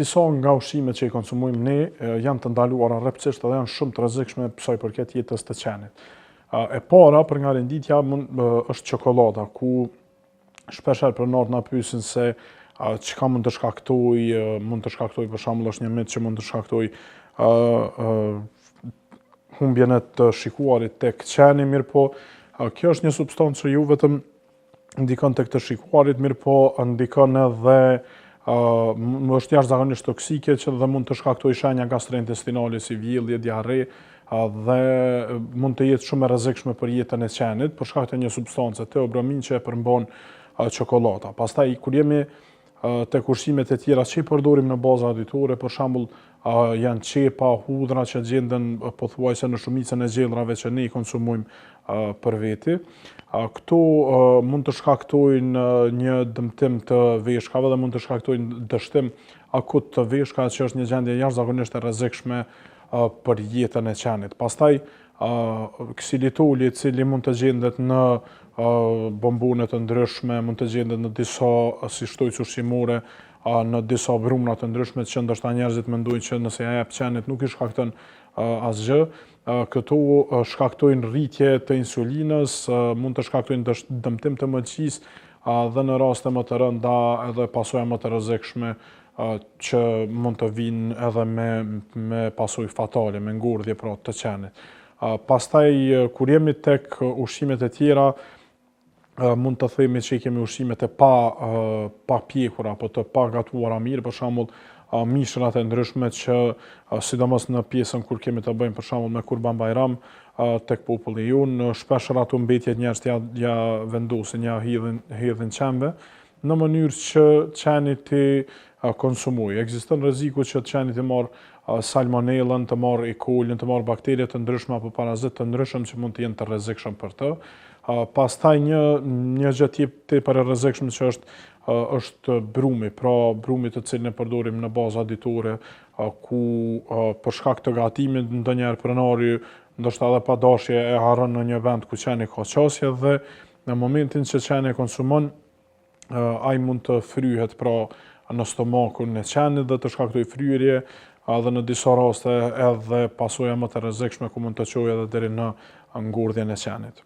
disa nga ushqimet që i konsumojmë ne janë të ndaluara rreptësisht dhe janë shumë të rrezikshme sa i përket jetës të qenit. E para për nga renditja është çokolada, ku shpeshherë pronarët na pyesin se çka mund të shkaktoj, për shembull është një mit që mund të shkaktoj humbjen e të shikuarit tek qeni, mirëpo kjo është një substancë që ju vetëm ndikon tek të shikuarit, mirëpo ndikon edhe është jashtëzakonisht toksike që dhe mund të shkaktojë shenja gastrointestinale si vjellje, diarre dhe mund të jetë shumë e rrezikshme për jetën e qenit për shkak të një substance theobromine që e përmban çokolada. Pastaj kur jemi tek ushqimet e tjera që i përdorim në baza ditore, për shembull janë qepa, hudhra që gjenden pothuajse në shumicën e gjellrave që ne i konsumojmë për veti. Këto mund të shkaktojnë një dëmtim të veshkave dhe mund të shkaktojnë dështim akut të veshkave, që është një gjendje jashtëzakonisht e rrezikshme për jetën e qenit. Pastaj ksilitoli, i cili mund të gjendet në bombone të ndryshme, mund të gjendet në disa si shtojcë ushqimore, në disa brumna të ndryshme që ndoshta njerëzit mendojnë që nëse ja jep qenit nuk i shkakton asgjë. Këto shkaktojnë rritje të insulinës, mund të shkaktojnë dëmtim të mëlçisë dhe në raste më të rënda edhe pasoja më të rrezikshme që mund të vinë edhe me pasojë fatale, me ngordhje pra të qenit. Pastaj kur jemi tek ushqimet e tjera, mund të themi që i kemi ushqimet e pa pjekura apo të pa gatuara mirë, për shembull mishrat e ndryshme që sidomos në pjesën kur kemi të bëjmë për shembull me Kurban Bayram tek populli jon, shpeshherë ato mbetjet njerëzit ja vendosin, ja hedhin qenve në mënyrë që qeni të konsumojë. Ekziston rreziku që qeni të marrë salmonellën, të marrë E. coli, të marrë bakterie të ndryshme apo parazitë të ndryshëm që mund të jenë të rrezikshëm për të. Pastaj një gjë tepër e rrezikshme që është brumi, pra brumi të cilin e përdorim në baza ditore, ku për shkak të gatimit ndonjëherë pronari ndoshta edhe pa dashje e harron në një vend ku qeni ka qasje dhe në momentin që qeni e konsumon, ai mund të fryhet pra në stomakun e qenit dhe të shkaktojë fryrje, dhe në disa raste edhe pasoja më të rrezikshme ku mund të çojë edhe deri në ngordhjen e qenit.